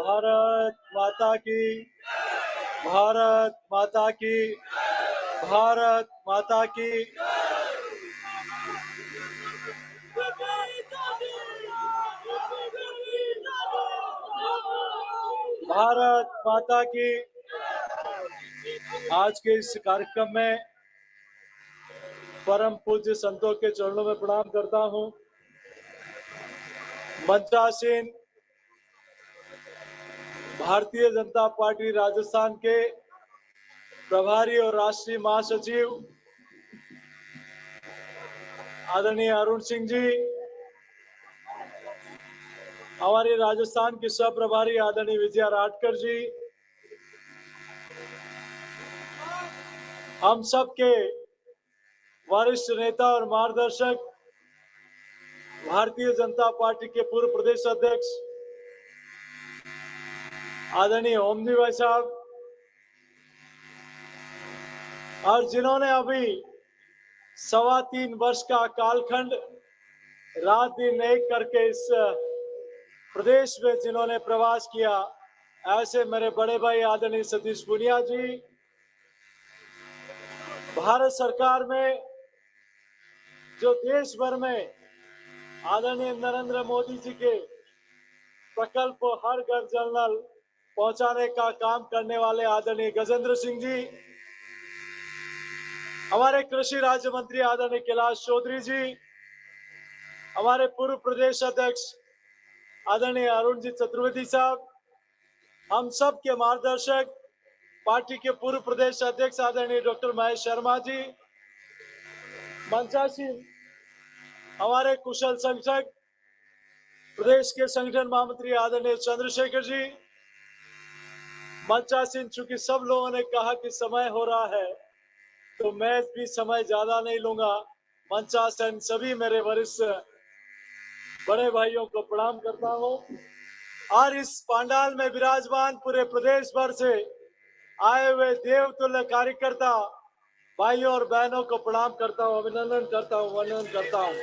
भारत माता की, भारत माता की, भारत माता की। भारत माता की। आज के इस कार्यक्रम में परम पूज्य संतों के चरणों में प्रणाम करता हूं। मंचासीन भारतीय जनता पार्टी राजस्थान के प्रभारी और राष्ट्रीय महासचिव आदरणीय अरुण सिंह जी, हमारे राजस्थान के सह प्रभारी आदरणीय विजया राठकर जी, हम सब के वरिष्ठ नेता और मार्गदर्शक भारतीय जनता पार्टी के पूर्व प्रदेश अध्यक्ष आदरणीय ओमजी भाई साहब, और जिन्होंने अभी 3.25 वर्ष का कालखंड रात दिन एक करके इस प्रदेश में जिन्होंने प्रवास किया, ऐसे मेरे बड़े भाई आदरणीय सतीश पुनिया जी, भारत सरकार में जो देश भर में आदरणीय नरेंद्र मोदी जी के प्रकल्प हर घर जल नल पहुंचाने का काम करने वाले आदरणीय गजेंद्र सिंह जी, हमारे कृषि राज्य मंत्री आदरणीय कैलाश चौधरी जी, हमारे पूर्व प्रदेश अध्यक्ष आदरणीय अरुण जी चतुर्वेदी साहब, हम सब के मार्गदर्शक पार्टी के पूर्व प्रदेश अध्यक्ष आदरणीय डॉक्टर महेश शर्मा जी, मंचासीन हमारे कुशल संगठक प्रदेश के संगठन महामंत्री आदरणीय चंद्रशेखर जी, मंचासीन चूंकि सब लोगों ने कहा कि समय हो रहा है तो मैं भी समय ज्यादा नहीं लूंगा। मंचासीन सभी मेरे वरिष्ठ बड़े भाइयों को प्रणाम करता हूं और इस पंडाल में विराजमान पूरे प्रदेश भर से आए हुए देवतुल्य कार्यकर्ता भाइयों और बहनों को प्रणाम करता हूं, अभिनंदन करता हूं, वंदन करता हूं।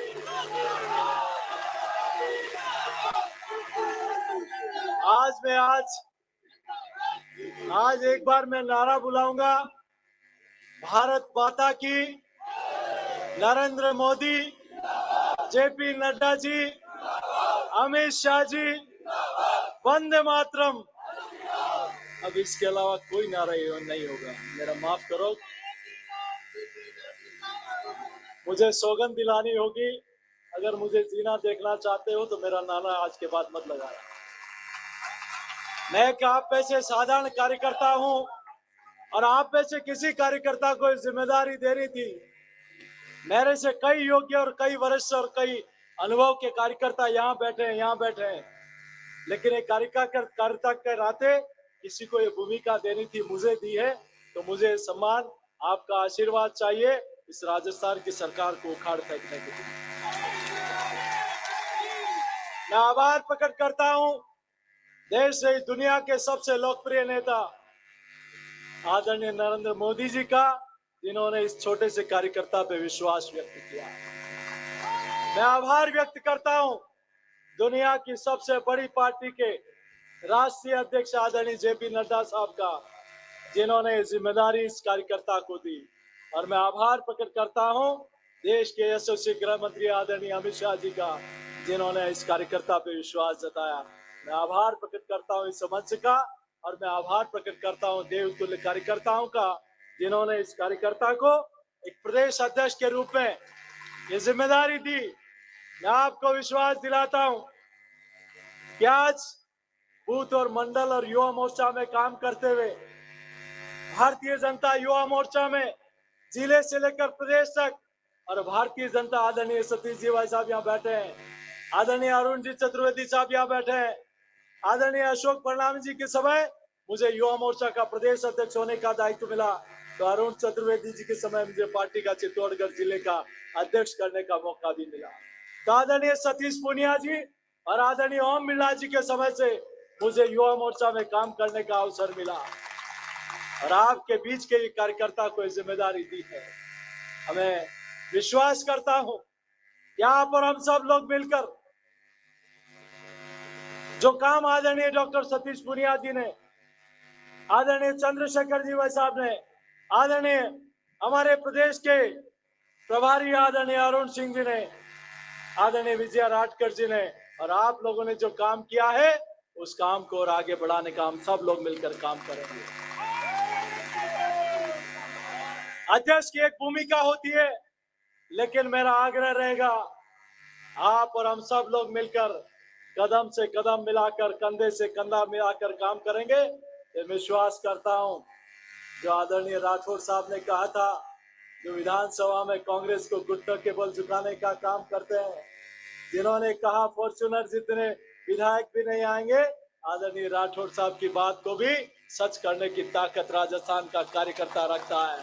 आज एक बार मैं नारा बुलाऊंगा, भारत माता की, नरेंद्र मोदी, जेपी नड्डा जी, अमित शाह जी, वंदे मातरम। अब इसके अलावा कोई नारा नहीं होगा, मेरा माफ करो, मुझे सौगंध दिलानी होगी। अगर मुझे जीना देखना चाहते हो तो मेरा नारा आज के बाद मत लगाना। मैं आप में से साधारण कार्यकर्ता हूं और आप में से किसी कार्यकर्ता को जिम्मेदारी देनी थी। मेरे से कई योग्य और कई वरिष्ठ और कई अनुभव के कार्यकर्ता यहाँ बैठे हैं, लेकिन एक कार्यकर्ता के नाते किसी को ये भूमिका देनी थी, मुझे दी है, तो मुझे सम्मान, आपका आशीर्वाद चाहिए इस राजस्थान की सरकार को उखाड़ फेंकने के लिए। मैं आभार प्रकट करता हूं देश से दुनिया के सबसे लोकप्रिय नेता आदरणीय नरेंद्र मोदी जी का, जिन्होंने इस छोटे से कार्यकर्ता पे विश्वास व्यक्त किया। मैं आभार व्यक्त करता हूं दुनिया की सबसे बड़ी पार्टी के राष्ट्रीय अध्यक्ष आदरणीय जेपी नड्डा साहब का, जिन्होंने जिम्मेदारी इस कार्यकर्ता को दी। और मैं आभार प्रकट करता हूं देश के यशस्वी गृह मंत्री आदरणीय अमित शाह जी का, जिन्होंने इस कार्यकर्ता पे विश्वास जताया। मैं आभार प्रकट करता हूं इस मंच का, और मैं आभार प्रकट करता हूं देवतुल्य कार्यकर्ताओं का, जिन्होंने इस कार्यकर्ता को एक प्रदेश अध्यक्ष के रूप में ये जिम्मेदारी दी। मैं आपको विश्वास दिलाता हूं कि आज बूथ और मंडल और युवा मोर्चा में काम करते हुए भारतीय जनता युवा मोर्चा में जिले से लेकर प्रदेश तक, और भारतीय जनता आदरणीय सतीश जी भाई साहब यहाँ बैठे हैं, आदरणीय अरुण जी चतुर्वेदी साहब यहाँ बैठे हैं, आदरणीय अशोक परनामी जी के समय मुझे युवा मोर्चा का प्रदेश अध्यक्ष होने का दायित्व मिला, तो अरुण चतुर्वेदी जी के समय मुझे पार्टी का चित्तौड़गढ़ जिले का अध्यक्ष करने का मौका भी मिला। तो आदरणीय सतीश पुनिया जी और आदरणीय ओम बिरला जी के समय से मुझे युवा मोर्चा में काम करने का अवसर मिला, और आपके बीच के कार्यकर्ता को जिम्मेदारी दी है। हमें विश्वास करता हूं यहाँ पर हम सब लोग मिलकर जो काम आदरणीय डॉक्टर सतीश पुनिया जी ने, आदरणीय चंद्रशेखर जी भाई साहब ने, आदरणीय हमारे प्रदेश के प्रभारी आदरणीय अरुण सिंह जी ने, आदरणीय विजया राठकर जी ने और आप लोगों ने जो काम किया है, उस काम को और आगे बढ़ाने का हम सब लोग मिलकर काम करेंगे। अध्यक्ष की एक भूमिका होती है, लेकिन मेरा आग्रह रहेगा आप और हम सब लोग मिलकर कदम से कदम मिलाकर, कंधे से कंधा मिलाकर काम करेंगे। ये विश्वास करता हूं, जो आदरणीय राठौर साहब ने कहा था, जो विधानसभा में कांग्रेस को घुटनों के बल झुकाने का काम करते हैं, जिन्होंने कहा फॉर्च्यूनर जितने विधायक भी नहीं आएंगे, आदरणीय राठौर साहब की बात को भी सच करने की ताकत राजस्थान का कार्यकर्ता रखता है।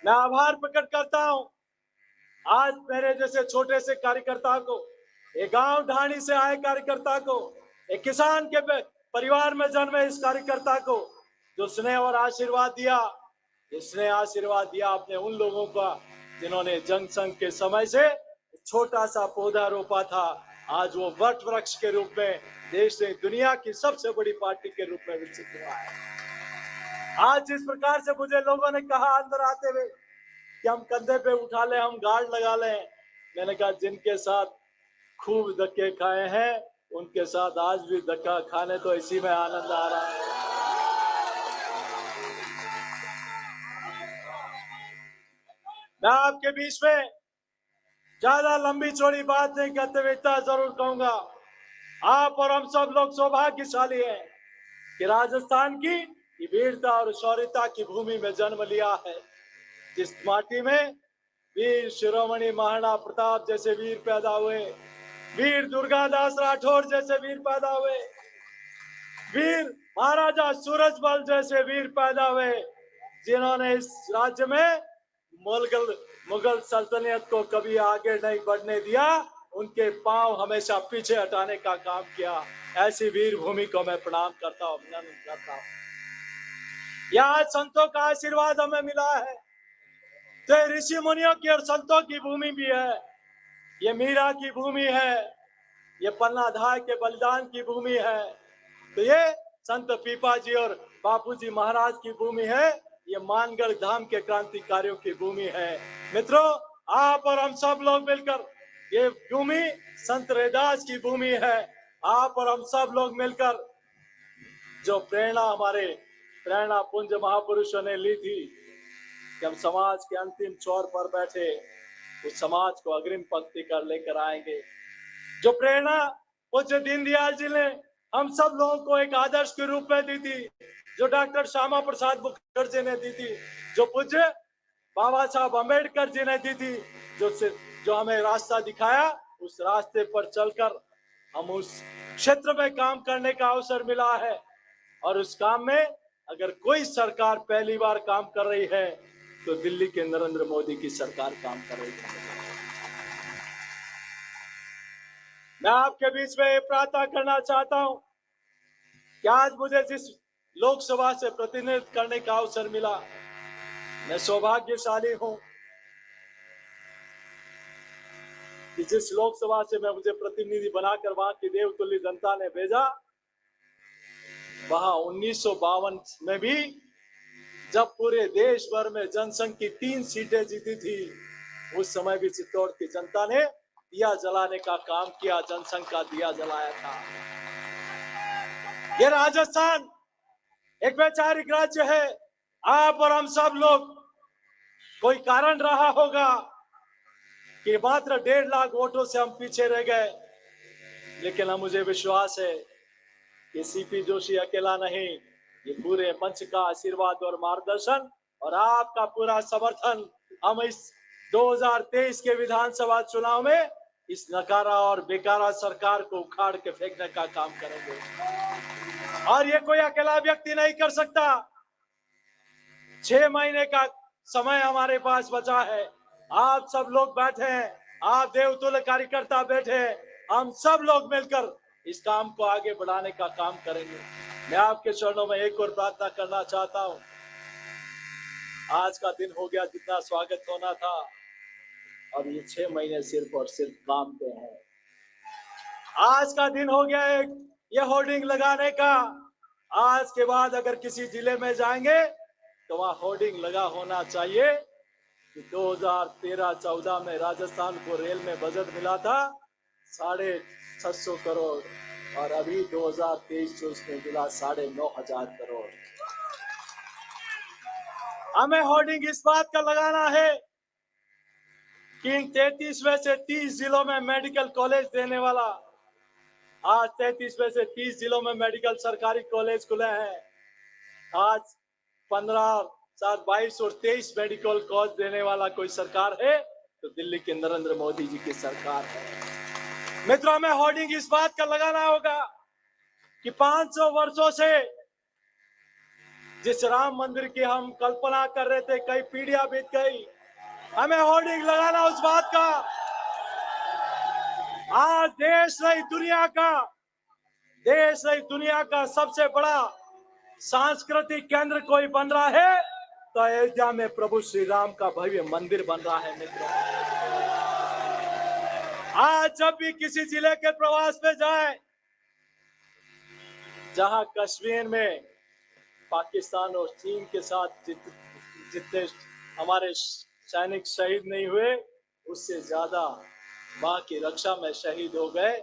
मैं आभार प्रकट करता हूं आज मेरे जैसे छोटे से कार्यकर्ता को, एक गांव ढाणी से आए कार्यकर्ता को, एक किसान के परिवार में जन्मे इस कार्यकर्ता को जो स्नेह और आशीर्वाद दिया, इसने आशीर्वाद दिया अपने उन लोगों का जिन्होंने जंग संघ के समय से छोटा सा पौधा रोपा था, आज वो वट वृक्ष के रूप में देश ने दुनिया की सबसे बड़ी पार्टी के रूप में विकसित हुआ है। आज जिस प्रकार से मुझे लोगों ने कहा अंदर आते हुए कि हम कंधे पे उठा ले, हम गार्ड लगा ले, मैंने कहा जिनके साथ खूब धक्के खाए हैं उनके साथ आज भी धक्का खाने तो इसी में आनंद आ रहा है। मैं आपके बीच में ज्यादा लंबी चौड़ी बात नहीं करते हुए इतना जरूर कहूंगा, आप और हम सब लोग सौभाग्यशाली हैं कि राजस्थान की वीरता और शौर्यता की भूमि में जन्म लिया है, जिस माटी में वीर शिरोमणि महाराणा प्रताप जैसे वीर पैदा हुए, वीर दुर्गादास राठौर जैसे वीर पैदा हुए, वीर महाराजा सूरजमल जैसे वीर पैदा हुए, जिन्होंने इस राज्य में मुगल सल्तनत को कभी आगे नहीं बढ़ने दिया, उनके पांव हमेशा पीछे हटाने का काम किया। ऐसी वीर भूमि को मैं प्रणाम करता हूं, अभिनंदन करता हूं। यहाँ संतों का आशीर्वाद हमें मिला है, तो ऋषि मुनियों की और संतों की भूमि भी है, ये मीरा की भूमि है, ये पन्ना धाय के बलिदान की भूमि है, तो ये संत पीपा जी और बापूजी महाराज की भूमि है, ये मानगढ़ धाम के क्रांतिकारियों की भूमि है। मित्रों, आप और हम सब लोग मिलकर, ये भूमि संत रैदास की भूमि है। आप और हम सब लोग मिलकर जो प्रेरणा हमारे प्रेरणा पुंज महापुरुषों ने ली थी कि हम समाज के अंतिम छोर पर बैठे उस समाज को अग्रिम पंक्ति कर लेकर आएंगे, जो प्रेरणा पूज्य दीनदयाल जी ने हम सब लोगों को एक आदर्श के रूप में दी थी, जो डॉक्टर श्यामा प्रसाद मुखर्जी ने दी थी, जो पूज्य बाबा साहब अम्बेडकर जी ने दी थी, जो हमें रास्ता दिखाया, उस रास्ते पर चलकर हम उस क्षेत्र में काम करने का अवसर मिला है। और उस काम में अगर कोई सरकार पहली बार काम कर रही है तो दिल्ली के नरेंद्र मोदी की सरकार काम कर रही है। मैं आपके बीच में प्रार्थना करना चाहता हूं कि आज मुझे जिस लोकसभा से प्रतिनिधित्व करने का अवसर मिला, मैं सौभाग्यशाली हूं कि जिस लोकसभा से मैं मुझे प्रतिनिधि बनाकर वहां की देवतुल्य जनता ने भेजा, वहां 1952 में भी जब पूरे देश भर में जनसंघ की 3 सीटें जीती थी, उस समय भी चित्तौड़ की जनता ने दिया जलाने का काम किया, जनसंघ का दिया जलाया था। ये राजस्थान एक वैचारिक राज्य है। आप और हम सब लोग, कोई कारण रहा होगा कि मात्र 1.5 लाख वोटों से हम पीछे रह गए, लेकिन अब मुझे विश्वास है कि सीपी जोशी अकेला नहीं, ये पूरे मंच का आशीर्वाद और मार्गदर्शन और आपका पूरा समर्थन हम इस 2023 के विधानसभा चुनाव में इस नकारा और बेकारा सरकार को उखाड़ के फेंकने का काम करेंगे। और ये कोई अकेला व्यक्ति नहीं कर सकता। 6 महीने का समय हमारे पास बचा है। आप सब लोग बैठे हैं, आप देवतुल्य कार्यकर्ता बैठे हैं, हम सब लोग मिलकर इस काम को आगे बढ़ाने का काम करेंगे। मैं आपके चरणों में एक और प्रार्थना करना चाहता हूं। आज का दिन हो गया, जितना स्वागत होना था, और ये 6 महीने सिर्फ और सिर्फ काम पे हैं। आज का दिन हो गया एक ये होर्डिंग लगाने का। आज के बाद अगर किसी जिले में जाएंगे तो वहां होर्डिंग लगा होना चाहिए कि 2013-14 में राजस्थान को रेल में बजट मिला था 650 करोड़ और अभी 2023-24 में मिला 9,500 करोड़। हमें होर्डिंग इस बात का लगाना है कि इन 33 में से 30 जिलों में मेडिकल कॉलेज देने वाला, आज 33 में से 30 जिलों में मेडिकल सरकारी कॉलेज खुले हैं। आज 15, 7, 22 और 23 मेडिकल कॉलेज देने वाला कोई सरकार है तो दिल्ली के नरेंद्र मोदी जी की सरकार है। मित्रों, हमें होर्डिंग इस बात का लगाना होगा कि 500 वर्षों से जिस राम मंदिर की हम कल्पना कर रहे थे, कई पीढ़ियां बीत गई, हमें होर्डिंग लगाना उस बात का। आज देश नहीं दुनिया का सबसे बड़ा सांस्कृतिक केंद्र कोई बन रहा है तो अयोध्या में प्रभु श्री राम का भव्य मंदिर बन रहा है। मित्रों, आज जब भी किसी जिले के प्रवास में जाए जहां कश्मीर में पाकिस्तान और चीन के साथ जितने हमारे सैनिक शहीद नहीं हुए, उससे ज्यादा मां की रक्षा में शहीद हो गए।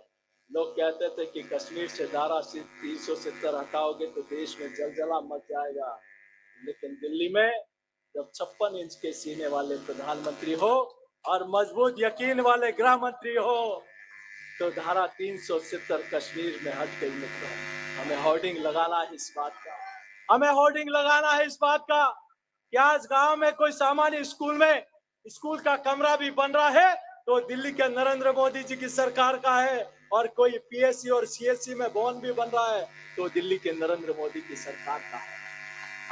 लोग कहते थे कि कश्मीर से धारा 370 हटाओगे तो देश में जलजला मच जाएगा, लेकिन दिल्ली में जब 56 इंच के सीने वाले प्रधानमंत्री हो और मजबूत यकीन वाले गृह मंत्री हो तो धारा 370 कश्मीर में हट गई। मित्रों, हमें होर्डिंग लगाना है इस बात का। हमें होर्डिंग लगाना है इस बात का कि आज गांव में कोई सामान्य स्कूल का कमरा भी बन रहा है तो दिल्ली के नरेंद्र मोदी जी की सरकार का है, और कोई पीएससी और सीएससी में भवन भी बन रहा है तो दिल्ली के नरेंद्र मोदी की सरकार का है।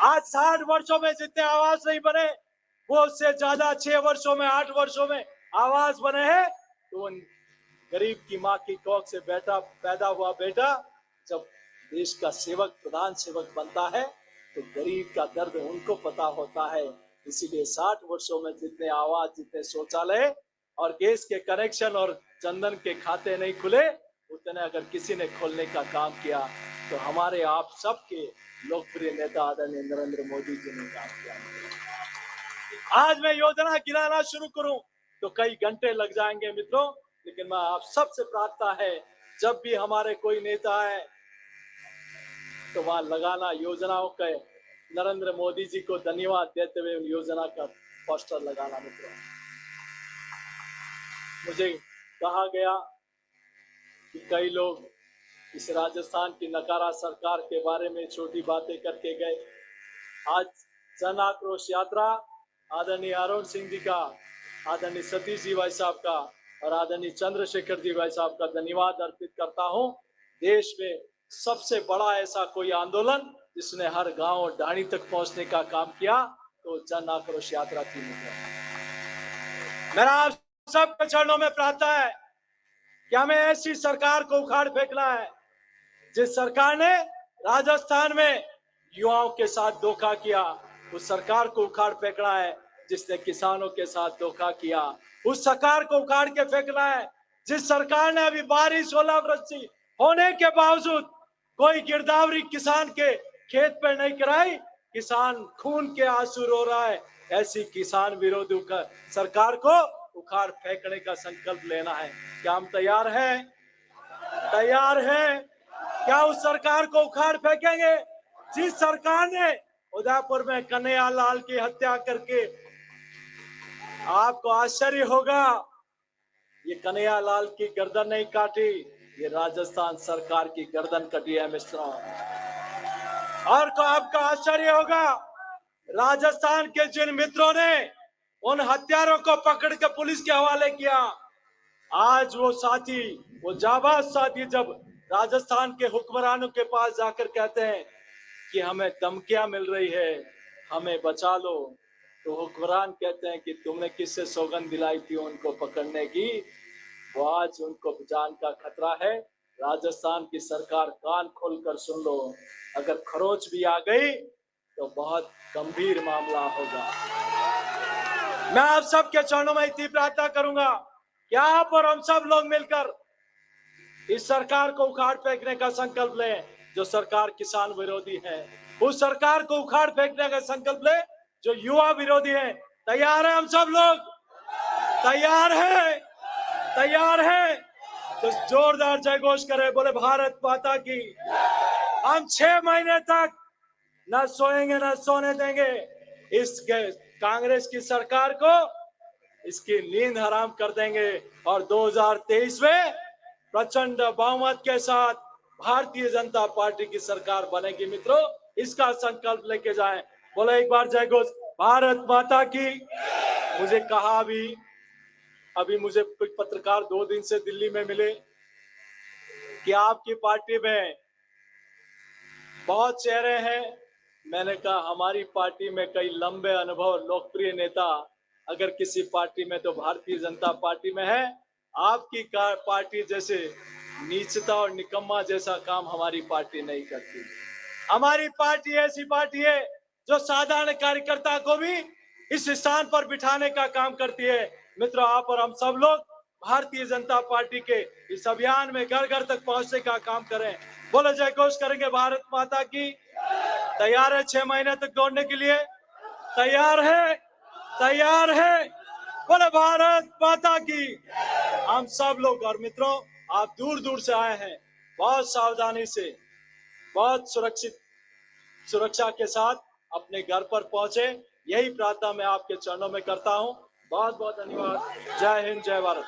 आज 60 वर्षों में जितने आवास नहीं बने वो उससे ज्यादा 6 वर्षों में 8 वर्षों में आवास बने हैं। तो गरीब की माँ की कोख से पैदा हुआ बेटा जब देश का प्रधान सेवक बनता है तो गरीब का दर्द उनको पता होता है। इसीलिए 60 वर्षों में जितने आवास, जितने शौचालय और गैस के कनेक्शन और चंदन के खाते नहीं खुले, उतने अगर किसी ने खोलने का काम किया तो हमारे आप सबके लोकप्रिय नेता आदरणीय नरेंद्र मोदी जी ने काम किया। आज मैं योजना गिनाना शुरू करूं तो कई घंटे लग जाएंगे मित्रों, लेकिन मैं आप सबसे प्रार्थना है जब भी हमारे कोई नेता है तो वहां लगाना योजनाओं के नरेंद्र मोदी जी को धन्यवाद देते हुए योजना का पोस्टर लगाना। मित्रों, मुझे कहा गया कि कई लोग इस राजस्थान की नकारा सरकार के बारे में छोटी बातें करके गए। आज जन आक्रोश यात्रा आदरणीय अरुण सिंह जी का, आदरणीय सतीश जी भाई साहब का और आदरणीय चंद्रशेखर जी भाई साहब का धन्यवाद अर्पित करता हूं। देश में सबसे बड़ा ऐसा कोई आंदोलन जिसने हर गांव और ढाणी तक पहुंचने का काम किया तो जन आक्रोश यात्रा थी। मेरा आप सबके चरणों में प्रार्थना है कि हमें ऐसी सरकार को उखाड़ फेंकना है जिस सरकार ने राजस्थान में युवाओं के साथ धोखा किया, उस सरकार को उखाड़ फेंकना है जिसने किसानों के साथ धोखा किया, उस सरकार को उखाड़ के फेंकना है जिस सरकार ने अभी बारिश ओलावृष्टि होने के बावजूद कोई गिरदावरी किसान के खेत पर नहीं कराई, किसान खून के आंसू रो रहा है। ऐसी किसान विरोधी सरकार को उखाड़ फेंकने का संकल्प लेना है। क्या हम तैयार हैं? क्या उस सरकार को उखाड़ फेंकेंगे जिस सरकार ने उदयपुर में कन्हैया लाल की हत्या करके, आपको आश्चर्य होगा, ये कन्हैया लाल की गर्दन नहीं काटी, ये राजस्थान सरकार की गर्दन कटी है मित्रों। और को आपका आश्चर्य होगा, राजस्थान के जिन मित्रों ने उन हत्यारों को पकड़ के पुलिस के हवाले किया, आज वो जाबाज साथी जब राजस्थान के हुक्मरानों के पास जाकर कहते हैं कि हमें धमकियां मिल रही है, हमें बचा लो, तो हुक्मरान कहते हैं कि तुमने किससे सौगंध दिलाई थी उनको पकड़ने की? वो आज उनको जान का खतरा है। राजस्थान की सरकार कान खोलकर सुन लो, अगर खरोच भी आ गई तो बहुत गंभीर मामला होगा। मैं आप सबके चरणों में इतनी प्रार्थना करूंगा कि आप और हम सब लोग मिलकर इस सरकार को उखाड़ फेंकने का संकल्प लें जो सरकार किसान विरोधी है। उस सरकार को उखाड़ फेंकने का संकल्प लें जो युवा विरोधी है। तैयार है हम सब लोग? तैयार है? तैयार है? तो जोरदार जय घोष करें, बोले भारत माता की। हम 6 महीने तक न सोएंगे न सोने देंगे इस कांग्रेस की सरकार को, इसकी नींद हराम कर देंगे और 2023 में प्रचंड बहुमत के साथ भारतीय जनता पार्टी की सरकार बनेगी। मित्रों, इसका संकल्प लेके जाएं। बोले एक बार जय घोष, भारत माता की। मुझे कहा भी, अभी मुझे कुछ पत्रकार 2 दिन से दिल्ली में मिले कि आपकी पार्टी में बहुत चेहरे हैं। मैंने कहा हमारी पार्टी में कई लंबे अनुभव लोकप्रिय नेता अगर किसी पार्टी में तो भारतीय जनता पार्टी में है। आपकी पार्टी जैसे नीचता और निकम्मा जैसा काम हमारी पार्टी नहीं करती। हमारी पार्टी ऐसी पार्टी है जो साधारण कार्यकर्ता को भी इस स्थान पर बिठाने का काम करती है। मित्रों, आप और हम सब लोग भारतीय जनता पार्टी के इस अभियान में घर घर तक पहुंचने का काम करें। बोले जय घोष करेंगे भारत माता की। तैयार है 6 महीने तक दौड़ने के लिए? तैयार है? तैयार है? बोले भारत माता की। हम सब लोग, और मित्रों आप दूर दूर से आए हैं, बहुत सावधानी से, बहुत सुरक्षा के साथ अपने घर पर पहुंचे, यही प्रार्थना मैं आपके चरणों में करता हूं। बहुत बहुत धन्यवाद। जय हिंद, जय भारत।